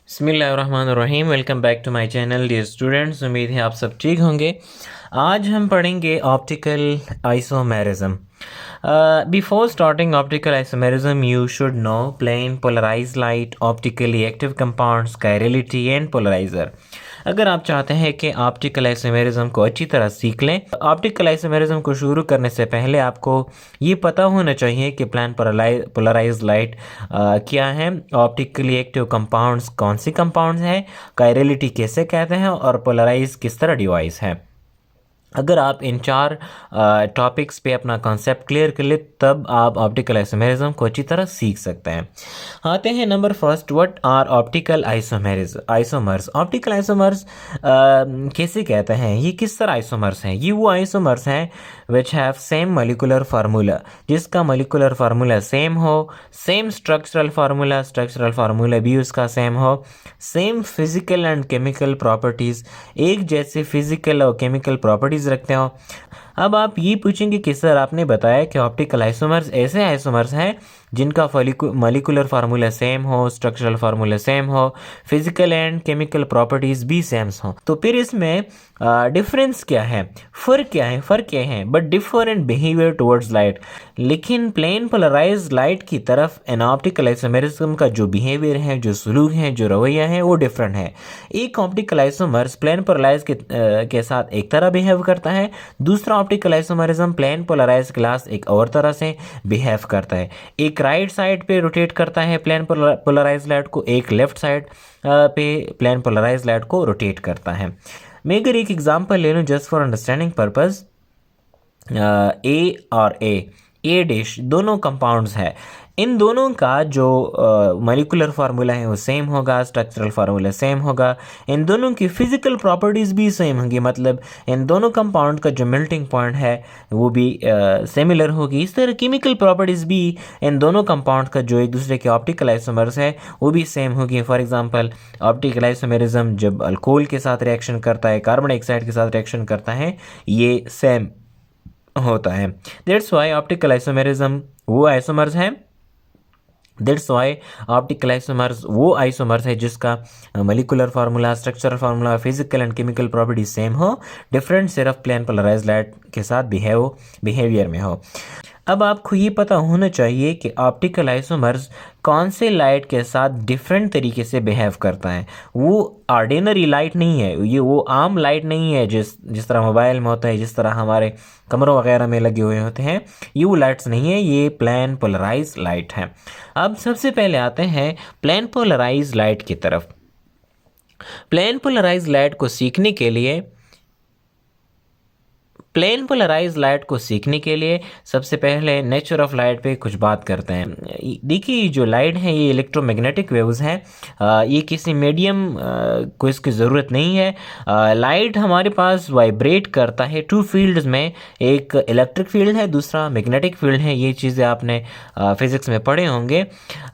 बिस्मिल्लाहिर्रहमानिर्रहीम। Welcome back to my channel dear students. उम्मीद है आप सब ठीक होंगे। आज हम पढ़ेंगे optical isomerism. Before starting optical isomerism you should know plane polarise light, optically active compounds, chirality and polariser. अगर आप चाहते हैं कि ऑप्टिकल आइसोमेरिज्म को अच्छी तरह सीख लें, ऑप्टिकल आइसोमेरिज्म को शुरू करने से पहले आपको ये पता होना चाहिए कि प्लेन पोलराइज लाइट क्या है, ऑप्टिकली एक्टिव कंपाउंड्स कौन सी कंपाउंड्स हैं, कायरलिटी कैसे कहते हैं और पोलराइज किस तरह डिवाइस है। अगर आप इन चार टॉपिक्स पे अपना कॉन्सेप्ट क्लियर कर ले तब आप ऑप्टिकल आइसोमेरिज्म को अच्छी तरह सीख सकते हैं। आते हैं number first, what are optical isomers. Optical isomers कैसे कहते हैं, ये किस तरह आइसोमर्स हैं? ये वो आइसोमर्स हैं which have same molecular formula, जिसका मोलिकुलर फार्मूला सेम हो, सेम स्ट्रक्चरल फार्मूला भी उसका सेम हो, same physical and chemical properties, एक जैसे फिजिकल और केमिकल प्रॉपर्टीज़ रखते हो। अब आप ये पूछेंगे कि सर आपने बताया कि ऑप्टिकल आइसोमर्स ऐसे आइसोमर्स हैं जिनका मोलिकुलर फार्मूला सेम हो, स्ट्रक्चरल फार्मूला सेम हो, फिजिकल एंड केमिकल प्रॉपर्टीज़ भी सेम हो, तो फिर इसमें डिफरेंस क्या है, फ़र्क क्या है? But differ in behaviour towards light. लेकिन प्लेन पोलराइज लाइट की तरफ एन ऑप्टिकल आइसोमेरिज्म का जो बिहेवियर है, जो सलूक है, जो रवैया है, वो डिफरेंट है। एक ऑप्टिकल आइसोमर्स प्लेन पोलराइज के साथ एक तरह बिहेव करता है, दूसरा optical isomerism plane polarise glass एक और तरह से बिहेव करता है। एक राइट साइड पे रोटेट करता है प्लेन पोलराइज लाइट को, एक लेफ्ट साइड पे प्लेन पोलराइज लाइट को रोटेट करता है। मैं अगर एक एग्जांपल ले लूँ जस्ट फॉर अंडरस्टैंडिंग पर्पस, ए और ए डैश दोनों कंपाउंड्स है, इन दोनों का जो मोलिकुलर फार्मूला है वो सेम होगा, स्ट्रक्चरल फार्मूला सेम होगा, इन दोनों की फिजिकल प्रॉपर्टीज़ भी सेम होंगी, मतलब इन दोनों कंपाउंड का जो मेल्टिंग पॉइंट है वो भी सिमिलर होगी। इस तरह केमिकल प्रॉपर्टीज़ भी इन दोनों कंपाउंड का जो एक दूसरे के ऑप्टिकल आइसोमर्स है वो भी सेम होगी। फॉर एग्जांपल ऑप्टिकल आइसोमेरिज्म जब अल्कोहल के साथ रिएक्शन करता है, कार्बन डाइऑक्साइड के साथ रिएक्शन करता है, ये सेम होता है। दैट्स वाई ऑप्टिकल आइसोमेरिज्म वो आइसोमर्स हैं, दैट्स वाई ऑप्टिकल आइसोमर्स वो आइसोमर्स है जिसका molecular formula, structural formula, physical and chemical property same हो, डिफरेंट सिर्फ प्लेन पोलराइज लाइट के साथ बिहेवियर में हो। अब आपको ये पता होना चाहिए कि ऑप्टिकल आइसोमर्स कौन से लाइट के साथ डिफरेंट तरीके से बिहेव करता है। वो ऑर्डिनरी लाइट नहीं है, ये वो आम लाइट नहीं है जिस तरह मोबाइल में होता है, जिस तरह हमारे कमरों वगैरह में लगे हुए होते हैं, ये वो लाइट्स नहीं है, ये प्लेन पोलराइज लाइट है। अब सबसे पहले आते हैं प्लेन पोलराइज लाइट की तरफ। प्लेन पोलराइज लाइट को सीखने के लिए सबसे पहले नेचर ऑफ लाइट पे कुछ बात करते हैं। देखिए जो लाइट है ये इलेक्ट्रोमैग्नेटिक वेव्स हैं, ये किसी मीडियम को इसकी ज़रूरत नहीं है। लाइट हमारे पास वाइब्रेट करता है टू फील्ड्स में, एक इलेक्ट्रिक फील्ड है, दूसरा मैग्नेटिक फील्ड है। ये चीज़ें आपने फिज़िक्स में पढ़े होंगे।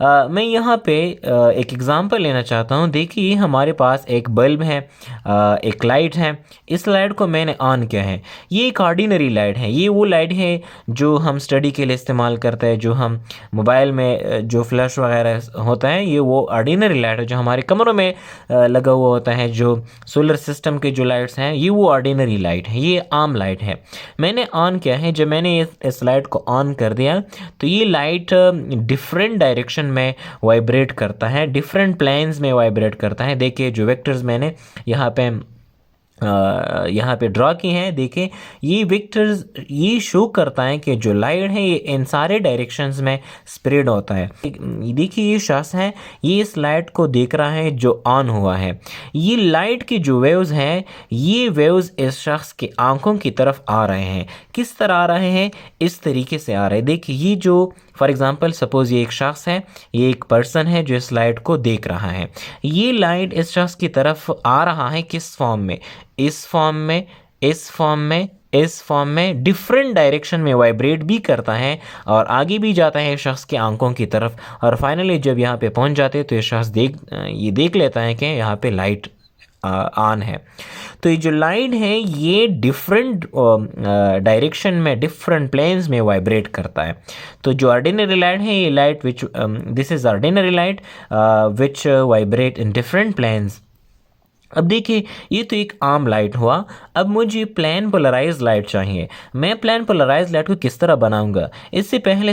मैं यहाँ पे एक एग्ज़ाम्पल लेना चाहता हूँ। देखिए हमारे पास एक बल्ब है, एक लाइट है, इस लाइट को मैंने ऑन किया है, ये एक ऑर्डिनरी लाइट है। ये वो लाइट है जो हम स्टडी के लिए इस्तेमाल करते हैं, जो हम मोबाइल में जो फ्लैश वगैरह होता है, ये वो ऑर्डिनरी लाइट है जो हमारे कमरों में लगा हुआ होता है। जो सोलर सिस्टम के जो लाइट्स हैं ये वो ऑर्डिनरी लाइट है, ये आम लाइट है। मैंने ऑन किया है, जब मैंने इस लाइट को ऑन कर दिया तो ये लाइट डिफरेंट डायरेक्शन में वाइब्रेट करता है, डिफरेंट प्लेन्स में वाइब्रेट करता है। देखिए जो वेक्टर्स मैंने यहाँ पे ड्रॉ की हैं, देखें ये वेक्टर्स ये शो करता है कि जो लाइट है ये इन सारे डायरेक्शंस में स्प्रेड होता है। देखिए ये शख्स है, ये इस लाइट को देख रहा है जो ऑन हुआ है। ये लाइट की जो वेव्स हैं, ये वेव्स इस शख्स की आंखों की तरफ आ रहे हैं। किस तरह आ रहे हैं? इस तरीके से आ रहे हैं। देखिए ये जो फॉर एग्जांपल सपोज ये एक शख्स है, ये एक पर्सन है जो इस लाइट को देख रहा है। ये लाइट इस शख्स की तरफ आ रहा है किस फॉर्म में? इस फॉर्म में डिफरेंट डायरेक्शन में वाइब्रेट भी करता है और आगे भी जाता है शख्स के आंखों की तरफ, और फाइनली जब यहाँ पे पहुँच जाते हैं तो ये शख्स देख लेता है कि यहाँ पे लाइट ऑन है। तो ये जो लाइट है ये डिफरेंट डायरेक्शन में, डिफरेंट प्लेन्स में वाइब्रेट करता है। तो जो ऑर्डिनरी लाइट है, ये light which this is ordinary light which vibrate in different planes. अब देखिए, ये तो एक आम लाइट हुआ। अब मुझे प्लेन पोलराइज लाइट चाहिए। मैं प्लेन पोलराइज लाइट को किस तरह बनाऊंगा? इससे पहले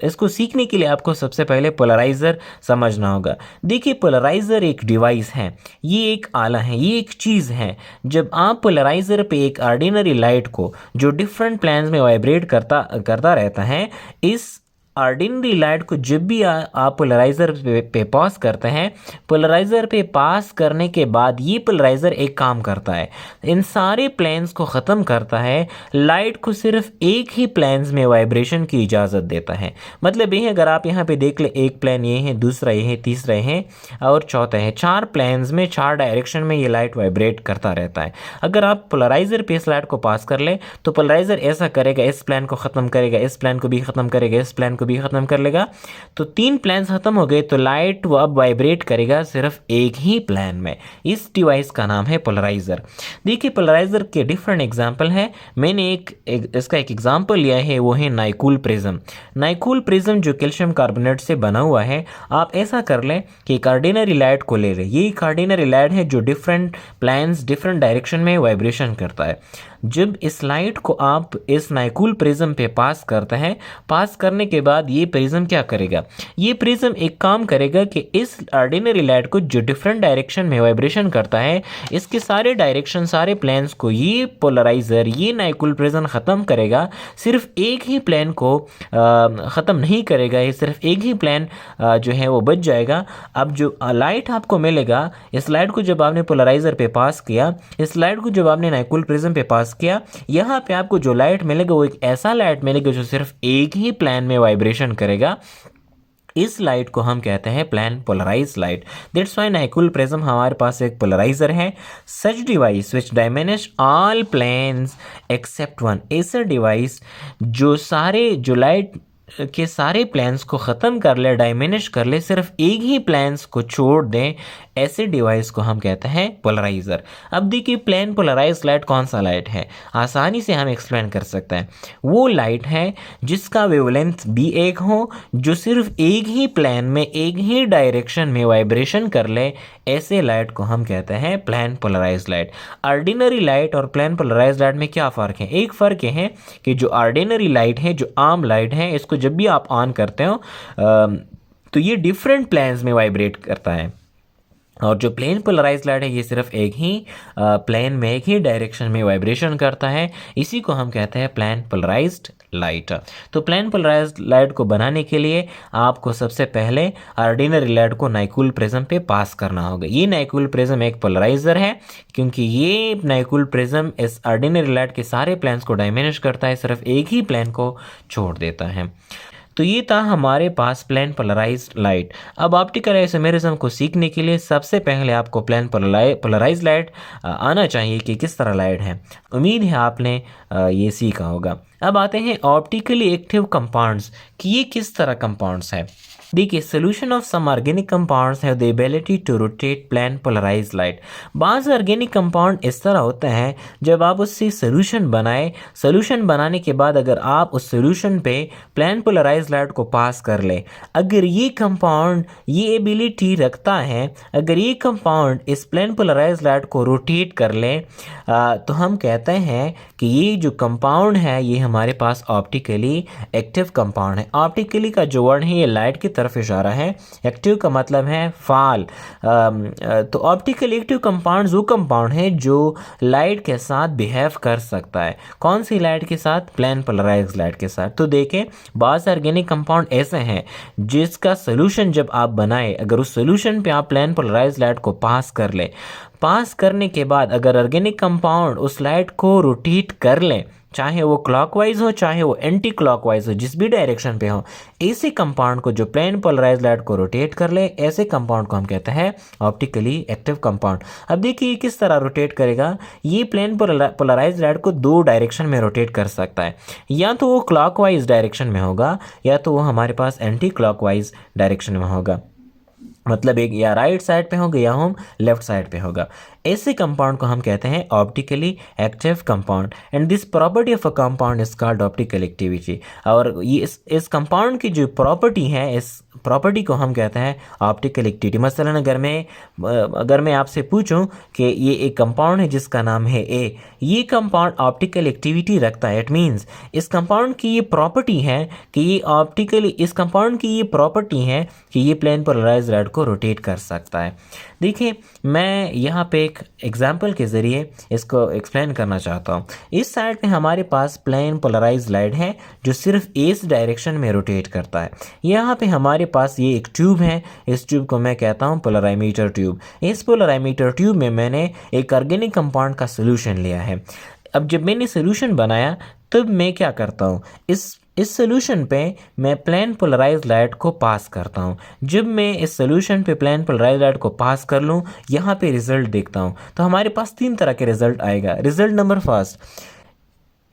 इसको सीखने के लिए आपको सबसे पहले पोलराइज़र समझना होगा। देखिए, पोलराइज़र एक डिवाइस है, ये एक आला है, ये एक चीज़ है। जब आप पोलराइज़र पे एक ऑर्डिनरी लाइट को जो डिफरेंट प्लेन्स में वाइब्रेट करता रहता है, इस ऑर्डिनरी लाइट को जब भी आप पोलराइज़र पे पास करते हैं, पोलराइज़र पे पास करने के बाद ये पोलराइज़र एक काम करता है, इन सारे प्लेन्स को ख़त्म करता है, लाइट को सिर्फ एक ही प्लेन्स में वाइब्रेशन की इजाज़त देता है। मतलब ये है, अगर आप यहाँ पे देख ले, एक प्लेन ये है, दूसरा ये है, तीसरा ये है और चौथा है, 4 प्लेन्स में 4 डायरेक्शन में ये लाइट वाइब्रेट करता रहता है। अगर आप पोलराइज़र पे इस लाइट को पास कर ले तो पोलराइज़र ऐसा करेगा, इस प्लेन को ख़त्म करेगा, इस प्लेन को भी ख़त्म करेगा, इस प्लेन को भी ख़त्म कर लेगा। तो 3 प्लेन्स ख़त्म हो गए, तो लाइट वो अब वाइब्रेट करेगा सिर्फ एक ही प्लेन में। इस डिवाइस का नाम है पोलराइज़र। देखिए, पोलराइज़र के डिफरेंट एग्जाम्पल है। मैंने इसका एक एग्जाम्पल लिया है, वो है नाइक्यूल प्रिज्म। नाइक्यूल प्रिज्म जो कैल्शियम कार्बोनेट से बना हुआ है। आप ऐसा कर लें कि एक ऑर्डिनरी लाइट को ले लें। ये एक ऑर्डिनरी लाइट है जो डिफरेंट प्लेन्स, डिफरेंट डायरेक्शन में वाइब्रेशन करता है। जब इस लाइट को आप इस नाइक्यूल प्रिज्म पे पास करते हैं, पास करने के बाद ये प्रिज्म क्या करेगा? ये प्रिज्म एक काम करेगा कि इस ऑर्डिनरी लाइट को जो डिफरेंट डायरेक्शन में वाइब्रेशन करता है, इसके सारे डायरेक्शन, सारे प्लेन्स को ये पोलराइज़र, ये नाइक्यूल प्रिज्म ख़त्म करेगा। सिर्फ एक ही प्लेन को ख़त्म नहीं करेगा, ये सिर्फ एक ही प्लेन जो है वो बच जाएगा। अब जो लाइट आपको मिलेगा, इस लाइट को जब आपने पोलराइज़र पे पास किया, इस लाइट को जब आपने नाइक्यूल प्रिज्म पे पास किया, यहाँ पे आपको जो लाइट मिलेगा वो एक ऐसा लाइट मिलेगा जो सिर्फ एक ही प्लेन में वाइब्रेशन करेगा। इस लाइट को हम कहते हैं plane polarise light. That's why Nicol prism हमारे पास एक पोलराइजर है। Such device which diminish all planes except one. ऐसा डिवाइस जो लाइट के सारे प्लेन्स को ख़त्म कर ले, डायमिनिश कर ले, सिर्फ एक ही प्लेन्स को छोड़ दें, ऐसे डिवाइस को हम कहते हैं पोलराइज़र। अब देखिए, प्लेन पोलराइज लाइट कौन सा लाइट है? आसानी से हम एक्सप्लेन कर सकते हैं। वो लाइट है जिसका वेवलेंथ भी एक हो, जो सिर्फ एक ही प्लेन में, एक ही डायरेक्शन में वाइब्रेशन कर ले, ऐसे लाइट को हम कहते हैं plane polarise light. Ordinary light और प्लेन पोलराइज लाइट में क्या फ़र्क है? एक फ़र्क है कि जो ऑर्डिनरी लाइट है, जो आम लाइट है, इसको जब भी आप ऑन करते हो तो ये डिफरेंट प्लेन्स में वाइब्रेट करता है, और जो प्लेन पोलराइज लाइट है ये सिर्फ एक ही प्लेन में, एक ही डायरेक्शन में वाइब्रेशन करता है। इसी को हम कहते हैं प्लेन पोलराइज्ड लाइट। तो प्लेन पोलराइज्ड लाइट को बनाने के लिए आपको सबसे पहले ऑर्डिनरी लाइट को नाइक्यूल प्रिज्म पे पास करना होगा। ये नाइक्यूल प्रिज्म एक पोलराइजर है, क्योंकि ये नाइक्यूल प्रिज्म इस ऑर्डिनरी लाइट के सारे प्लेन्स को डायमिनिश करता है, सिर्फ एक ही प्लेन को छोड़ देता है। तो ये था हमारे पास प्लेन पोलराइज्ड लाइट। अब ऑप्टिकल आइसोमेरिज्म को सीखने के लिए सबसे पहले आपको प्लेन पोलराइज्ड लाइट आना चाहिए कि किस तरह लाइट है। उम्मीद है आपने ये सीखा होगा। अब आते हैं ऑप्टिकली एक्टिव कंपाउंड्स कि ये किस तरह कंपाउंड्स है। देखिए, solution of some organic compounds have the ability to rotate plane polarised light. बाज़ ऑर्गेनिक कंपाउंड इस तरह होता है, जब आप उससे सोल्यूशन बनाए, सोल्यूशन बनाने के बाद अगर आप उस सोल्यूशन पे प्लेन पोलराइज्ड लाइट को पास कर ले, अगर ये कंपाउंड ये एबिलिटी रखता है, अगर ये कंपाउंड इस प्लेन पोलराइज्ड लाइट को रोटेट कर ले, तो हम कहते हैं कि ये जो कंपाउंड है ये हमारे पास ऑप्टिकली एक्टिव कंपाउंड है। ऑप्टिकली का जो वर्ड है ये लाइट की तरफ इशारा है, एक्टिव का मतलब है फाल। तो ऑप्टिकल एक्टिव कंपाउंड वो कंपाउंड है जो लाइट के साथ बिहेव कर सकता है। कौन सी लाइट के साथ? प्लेन पोलराइज्ड लाइट के साथ। तो देखें, बाज़ ऑर्गेनिक कंपाउंड ऐसे हैं जिसका सोल्यूशन जब आप बनाए, अगर उस सोल्यूशन पे आप प्लेन पोलराइज्ड लाइट को पास कर ले, पास करने के बाद अगर ऑर्गेनिक कंपाउंड उस लाइट को रोटेट कर ले, चाहे वो क्लॉकवाइज हो चाहे वो एंटी क्लॉकवाइज हो, जिस भी डायरेक्शन पे हो, ऐसे कंपाउंड को जो प्लेन पोलराइज्ड लाइट को रोटेट कर ले, ऐसे कंपाउंड को हम कहते हैं ऑप्टिकली एक्टिव कंपाउंड। अब देखिए किस तरह रोटेट करेगा। ये प्लेन पोलराइज्ड लाइट को 2 डायरेक्शन में रोटेट कर सकता है, या तो वो क्लॉकवाइज डायरेक्शन में होगा या तो वो हमारे पास एंटी क्लॉकवाइज डायरेक्शन में होगा। मतलब एक या राइट साइड पे होगा या हम लेफ्ट साइड पे होगा। ऐसे कंपाउंड को हम कहते हैं optically active compound and this property of a compound is called optical activity. और ये इस कंपाउंड की जो प्रॉपर्टी है, इस प्रॉपर्टी को हम कहते हैं ऑप्टिकल एक्टिविटी। मसलन अगर मैं आपसे पूछूं कि ये एक कंपाउंड है जिसका नाम है ए, ये कंपाउंड ऑप्टिकल एक्टिविटी रखता है। इट मीन्स इस कंपाउंड की ये प्रॉपर्टी है कि ये ऑप्टिकली इस कंपाउंड की ये प्रॉपर्टी है कि ये प्लेन पोलराइज्ड लाइट को रोटेट कर सकता है। देखिए, मैं यहाँ पे एक एग्जाम्पल के ज़रिए इसको एक्सप्लेन करना चाहता हूँ। इस साइड में हमारे पास प्लेन पोलराइज्ड लाइट है जो सिर्फ इस डायरेक्शन में रोटेट करता है। यहाँ पे हमारे पास ये एक ट्यूब है, इस ट्यूब को मैं कहता हूँ पोलराइमीटर ट्यूब। इस पोलराइमीटर ट्यूब में मैंने एक ऑर्गेनिक कंपाउंड का सोल्यूशन लिया है। अब जब मैंने सोल्यूशन बनाया तब मैं क्या करता हूँ, इस सोल्यूशन पे मैं प्लेन पोलराइज्ड लाइट को पास करता हूँ। जब मैं इस सोल्यूशन पे प्लेन पोलराइज्ड लाइट को पास कर लूँ, यहाँ पे रिजल्ट देखता हूँ, तो हमारे पास 3 तरह के रिजल्ट आएगा। रिजल्ट नंबर फर्स्ट,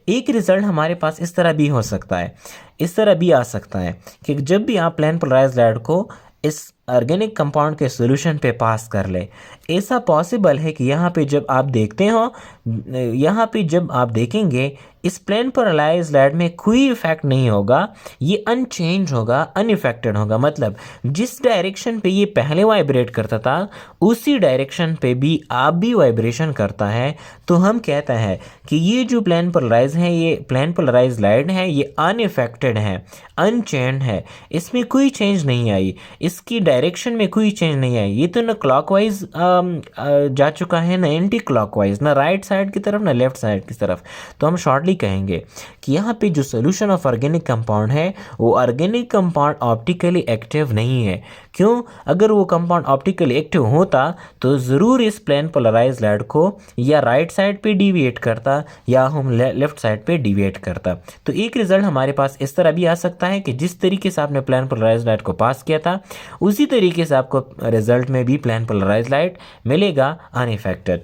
एक रिजल्ट हमारे पास इस तरह भी हो सकता है, इस तरह भी आ सकता है कि जब भी आप प्लेन पोलराइज्ड लाइट को इस ऑर्गेनिक कंपाउंड के सॉल्यूशन पे पास कर ले, ऐसा पॉसिबल है कि यहाँ पे जब आप देखते हो, यहाँ पे जब आप देखेंगे इस प्लेन पोलराइज्ड लाइट में कोई इफेक्ट नहीं होगा, ये अनचेंज होगा, अनइफेक्टेड होगा। मतलब जिस डायरेक्शन पे ये पहले वाइब्रेट करता था उसी डायरेक्शन पे भी आप भी वाइब्रेशन करता है। तो हम कहते हैं कि ये जो प्लेन पोलराइज्ड लाइट है ये अनइफेक्टेड है, अनचेंज है, इसमें कोई चेंज नहीं आई, इसकी डायरेक्शन में कोई चेंज नहीं आई। ये तो ना क्लॉकवाइज जा चुका है, ना एंटी क्लॉकवाइज, ना राइट साइड की तरफ ना लेफ्ट साइड की तरफ। तो हम शॉर्टली कहेंगे कि यहाँ पे जो सोल्यूशन ऑफ ऑर्गेनिक कंपाउंड है वो ऑर्गेनिक कंपाउंड ऑप्टिकली एक्टिव नहीं है। क्यों? अगर वो कंपाउंड ऑप्टिकली एक्टिव होता तो ज़रूर इस प्लेन पोलराइज्ड लाइट को या राइट साइड पे डिविएट करता या हम लेफ्ट साइड पे डिविएट करता। तो एक रिजल्ट हमारे पास इस तरह भी आ सकता है कि जिस तरीके से आपने प्लेन पोलराइज्ड लाइट को पास किया था उसी तरीके से आपको रिजल्ट में भी प्लेन पोलराइज्ड लाइट मिलेगा अनइफेक्टेड,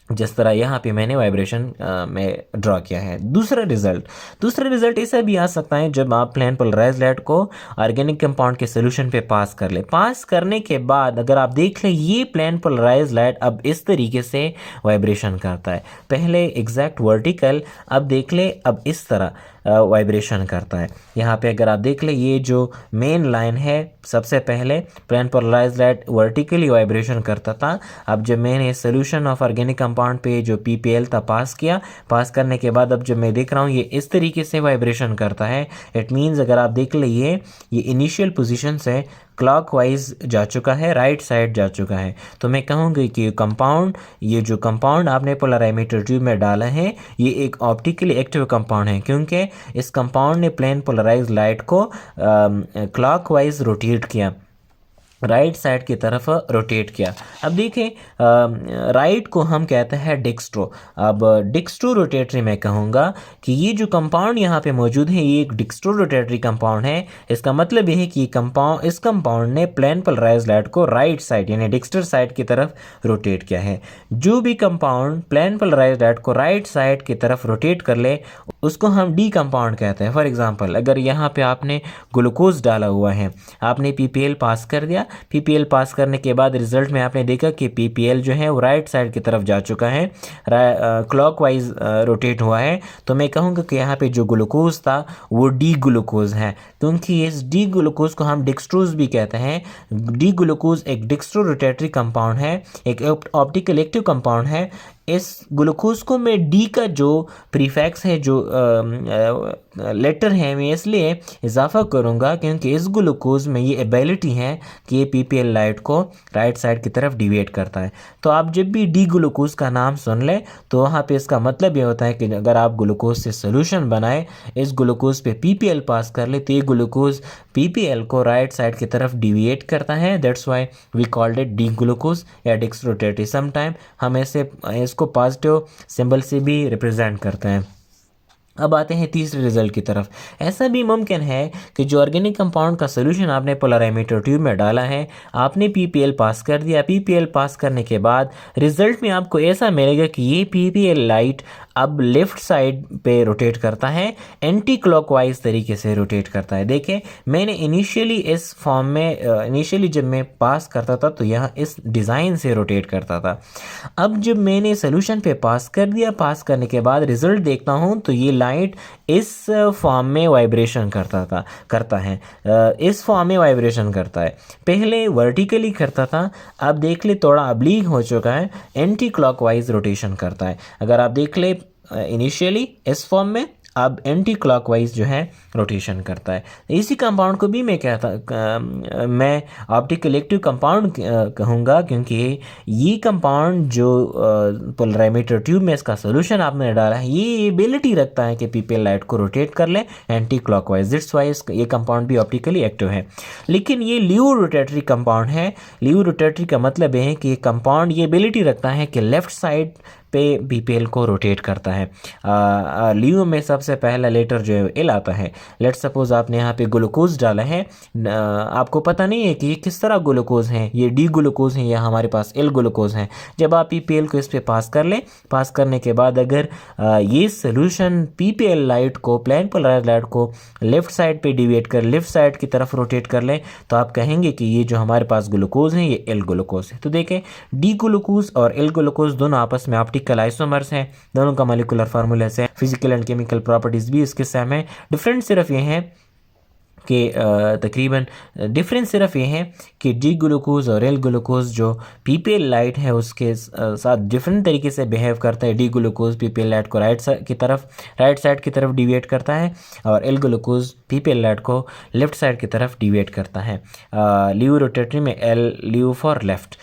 जिस तरह यहाँ पे मैंने वाइब्रेशन में ड्रॉ किया है। दूसरा रिजल्ट ऐसा भी आ सकता है जब आप प्लेन पोलराइज्ड लाइट को ऑर्गेनिक कंपाउंड के सोल्यूशन पे पास कर ले। पास करने के बाद अगर आप देख लें ये प्लेन पोलराइज्ड लाइट अब इस तरीके से वाइब्रेशन करता है, पहले एग्जैक्ट वर्टिकल, अब देख ले अब इस तरह वाइब्रेशन करता है। यहाँ पे अगर आप देख ले ये जो मेन लाइन है, सबसे पहले plane polarised light vertically vibration करता था। अब जब मैंने सोल्यूशन ऑफ ऑर्गेनिक कंपाउंड पे जो PPL था पास किया, पास करने के बाद अब जब मैं देख रहा हूँ ये इस तरीके से वाइब्रेशन करता है। इट मीन्स अगर आप देख ले ये इनिशियल पोजीशन से क्लॉकवाइज जा चुका है, राइट साइड जा चुका है। तो मैं कहूँगी कि ये जो कंपाउंड आपने पोलराइमीटर ट्यूब में डाला है ये एक ऑप्टिकली एक्टिव कंपाउंड है, क्योंकि इस कंपाउंड ने प्लेन पोलराइज्ड लाइट को क्लॉकवाइज रोटेट किया, राइट साइड की तरफ रोटेट किया। अब देखें राइट को हम कहते हैं डिक्स्ट्रो। अब डिक्स्ट्रो रोटेटरी मैं कहूँगा कि ये जो कंपाउंड यहाँ पे मौजूद है ये एक डिक्स्ट्रो रोटेटरी कंपाउंड है। इसका मतलब ये है कि इस कंपाउंड ने प्लेन पोलराइज्ड लाइट को राइट साइड यानी डिक्स्टर साइड की तरफ रोटेट किया है। जो भी कंपाउंड प्लेन पोलराइज्ड लाइट को राइट साइड की तरफ रोटेट कर ले उसको हम डी कंपाउंड कहते हैं। फॉर एग्जांपल अगर यहाँ पे आपने ग्लूकोज डाला हुआ है, आपने PPL पास कर दिया, PPL पास करने के बाद रिजल्ट में आपने देखा कि PPL जो है वो राइट साइड की तरफ जा चुका है, क्लॉकवाइज रोटेट हुआ है, तो मैं कहूँगा कि यहाँ पे जो ग्लूकोज था वो डी ग्लूकोज है, क्योंकि इस डी ग्लूकोज को हम डिक्स्ट्रोज भी कहते हैं। डी ग्लूकोज एक डिक्स्ट्रो रोटेटरी कंपाउंड है, एक ऑप्टिकल एक्टिव कंपाउंड है। इस ग्लूकोज को मैं डी का जो प्रीफिक्स है, जो लेटर है, मैं इसलिए इजाफा करूँगा क्योंकि इस ग्लूकोज में ये एबिलिटी है कि ये PPL लाइट को राइट साइड की तरफ डिविएट करता है। तो आप जब भी डी ग्लूकोज का नाम सुन लें तो वहाँ पे इसका मतलब ये होता है कि अगर आप ग्लूकोज से सोल्यूशन बनाए, इस ग्लूकोज पे PPL पास कर ले तो ये ग्लूकोज PPL को राइट साइड की तरफ डिविएट करता है। That's why we called it D glucose या डिक्स्ट्रोटेटरी। समटाइम हम इसको पॉजिटिव सिंबल से भी रिप्रेजेंट करते हैं। अब आते हैं तीसरे रिजल्ट की तरफ। ऐसा भी मुमकिन है कि जो ऑर्गेनिक कंपाउंड का सोल्यूशन आपने पोलराइमीटर ट्यूब में डाला है, आपने पीपीएल पास कर दिया। पीपीएल पास करने के बाद रिजल्ट में आपको ऐसा मिलेगा कि ये पीपीएल लाइट अब लेफ़्ट साइड पे रोटेट करता है, एंटी क्लॉकवाइज तरीके से रोटेट करता है। देखें, मैंने इनिशियली इस फॉर्म में इनिशियली जब मैं पास करता था तो यहाँ इस डिज़ाइन से रोटेट करता था। अब जब मैंने सोल्यूशन पे पास कर दिया, पास करने के बाद रिज़ल्ट देखता हूँ तो ये लाइट इस फॉर्म में वाइब्रेशन करता है, इस फॉर्म में वाइब्रेशन करता है। पहले वर्टिकली करता था, अब देख ले थोड़ा ऑब्लीक हो चुका है, एंटी क्लॉकवाइज रोटेशन करता है। अगर आप देख ले इनिशियली इस फॉर्म में, अब एंटी क्लॉकवाइज जो है रोटेशन करता है। इसी कंपाउंड को भी मैं ऑप्टिकल एक्टिव कंपाउंड कहूँगा, क्योंकि ये कंपाउंड जो पोलराइमीटर ट्यूब में इसका सोल्यूशन आपने डाला है, ये एबिलिटी रखता है कि पीपीएल लाइट को रोटेट कर ले एंटी क्लॉकवाइज। दैट्स वाई ये कंपाउंड भी ऑप्टिकली एक्टिव है। लेकिन ये ल्यू रोटेटरी कंपाउंड है। ल्यू रोटेटरी का मतलब है कि ये कंपाउंड ये एबिलिटी रखता है कि लेफ्ट साइड पे पीपीएल को रोटेट करता है। लियो में सबसे पहला लेटर जो है एल आता है। लेट सपोज आपने यहाँ पे ग्लूकोज डाला है, आपको पता नहीं है कि ये किस तरह ग्लूकोज है, ये डी ग्लूकोज है या हमारे पास एल ग्लूकोज है। जब आप पीपीएल को इस पे पास कर लें, पास करने के बाद अगर ये सोल्यूशन पीपीएल लाइट को, प्लेन पोलराइज्ड लाइट को लेफ्ट साइड पे डिविएट कर लेफ्ट साइड की तरफ रोटेट कर लें, तो आप कहेंगे कि ये जो हमारे पास ग्लूकोज है ये एल ग्लूकोज है। तो देखें, डी ग्लूकोज और एल ग्लूकोज दोनों आपस में ऑप्टिकल आइसोमर्स हैं, दोनों का मॉलिक्यूलर फार्मूला से, फिजिकल एंड केमिकल प्रॉपर्टीज भी इसके सेम है। डिफरेंट सिर्फ ये हैं कि तकरीबन डिफरेंस सिर्फ ये है कि डी ग्लूकोज और एल ग्लूकोज जो पीपीएल लाइट है उसके साथ डिफरेंट तरीके से बिहेव करता है। डी ग्लूकोज पीपीएल लाइट को राइट साइड की तरफ डिविएट करता है, और एल ग्लूकोज पीपीएल लाइट को लेफ्ट साइड की तरफ डिविएट करता है। ल्यू रोटेटरी में एल ल्यू फॉर लेफ्ट।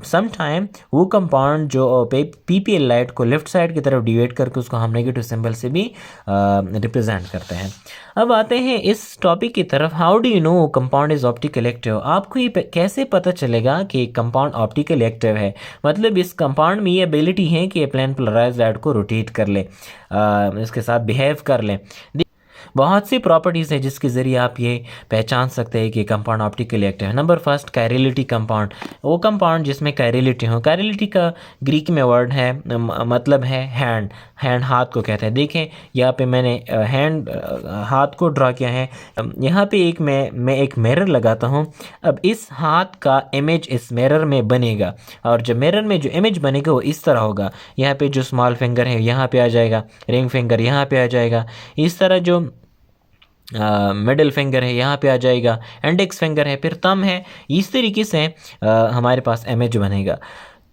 समटाइम वो कंपाउंड जो पीपीएल लाइट को लेफ्ट साइड की तरफ डिविएट करके उसको हम नेगेटिव सिंबल से भी रिप्रेजेंट करते हैं। अब आते हैं इस टॉपिक की तरफ, how do you know compound is optical active. आपको ये कैसे पता चलेगा कि कंपाउंड ऑप्टिकल एक्टिव है? मतलब इस कंपाउंड में ये एबिलिटी है कि ये प्लेन पोलराइज्ड लाइट को रोटेट कर ले, इसके साथ बिहेव कर ले। बहुत सी प्रॉपर्टीज़ हैं जिसके ज़रिए आप ये पहचान सकते हैं कि कंपाउंड ऑप्टिकली एक्टिव है। Number first, chirality compound. वो कंपाउंड जिसमें कैरिलिटी हो। कैरिलिटी का ग्रीक में वर्ड है, मतलब है हैंड। हैंड हाथ को कहते हैं। देखें यहाँ पे मैंने हैंड हाथ को ड्रा किया है। यहाँ पे मैं एक मिरर लगाता हूँ। अब इस हाथ का इमेज इस मिरर में बनेगा, और जब मिरर में जो इमेज बनेगा वो इस तरह होगा। यहाँ पे जो स्मॉल फिंगर है यहाँ पे आ जाएगा, रिंग फिंगर यहाँ पे आ जाएगा, इस तरह जो मिडिल फिंगर है यहाँ पे आ जाएगा, इंडेक्स फिंगर है, फिर थंब है। इस तरीके से हमारे पास इमेज बनेगा।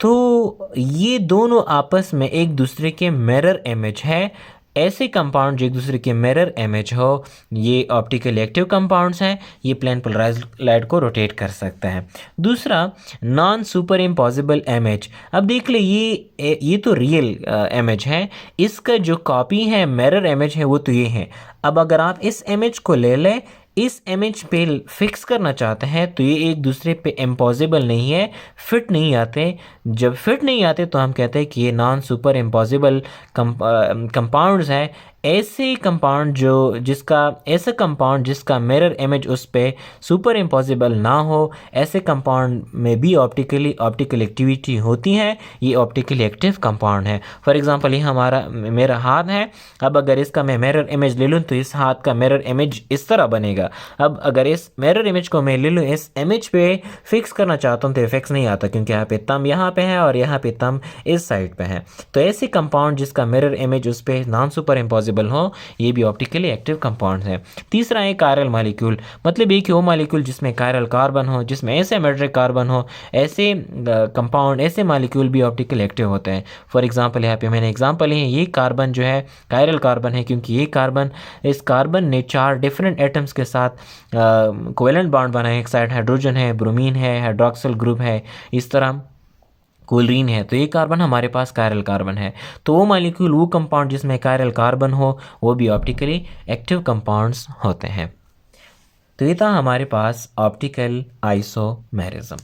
तो ये दोनों आपस में एक दूसरे के मिरर इमेज है। ऐसे कंपाउंड जो एक दूसरे के मिरर इमेज हो, ये ऑप्टिकल एक्टिव कंपाउंड्स हैं। ये प्लेन पोलराइज्ड लाइट को रोटेट कर सकते हैं। दूसरा, नॉन सुपर इम्पॉसिबल इमेज। अब देख ले, ये तो रियल इमेज है, इसका जो कॉपी है, मिरर इमेज है, वो तो ये है। अब अगर आप इस इमेज को ले लें, इस इमेज पे फिक्स करना चाहते हैं, तो ये एक दूसरे पे इम्पॉसिबल नहीं है, फिट नहीं आते। जब फिट नहीं आते तो हम कहते हैं कि ये नॉन सुपर इम्पॉसिबल कंपाउंड्स हैं। ऐसे कंपाउंड ऐसा कंपाउंड जिसका मिरर इमेज उस पर सुपर इम्पॉसिबल ना हो, ऐसे कंपाउंड में भी ऑप्टिकल एक्टिविटी होती है। ये ऑप्टिकली एक्टिव कंपाउंड है। फॉर एग्जांपल, ये मेरा हाथ है। अब अगर इसका मैं मिरर इमेज ले लूँ तो इस हाथ का मिरर इमेज इस तरह बनेगा। अब अगर इस मिरर इमेज को मैं ले लूँ, इस इमेज पे फिक्स करना चाहता हूँ तो फिक्स नहीं आता, क्योंकि यहाँ पे थंब यहाँ पे है और यहाँ पे थंब इस साइड पे है। तो ऐसे कंपाउंड जिसका मिरर इमेज उस पर नॉन सुपर इम्पॉसिबल हो, ये भी ऑप्टिकली एक्टिव कंपाउंड है। तीसरा है कायरल मॉलिक्यूल। मतलब ये कि वो मॉलिक्यूल जिसमें कायरल कार्बन हो, जिसमें एसिमेट्रिक कार्बन हो, ऐसे कंपाउंड, ऐसे मॉलिक्यूल भी ऑप्टिकल एक्टिव होते हैं। फॉर एग्जांपल, यहाँ पे मैंने एग्जांपल है, ये कार्बन जो है कायरल कार्बन है, क्योंकि इस कार्बन ने 4 डिफरेंट एटम्स के साथ कोवेलेंट बॉन्ड बनाए। एक साइड हाइड्रोजन है, ब्रोमीन है, हाइड्रोक्सिल ग्रुप है, इस तरह क्लोरीन है। तो ये कार्बन हमारे पास कायरल कार्बन है। तो वो मॉलिक्यूल, वो कंपाउंड जिसमें कायरल कार्बन हो, वो भी ऑप्टिकली एक्टिव कंपाउंड्स होते हैं। तो ये था हमारे पास ऑप्टिकल आइसोमेरिज्म।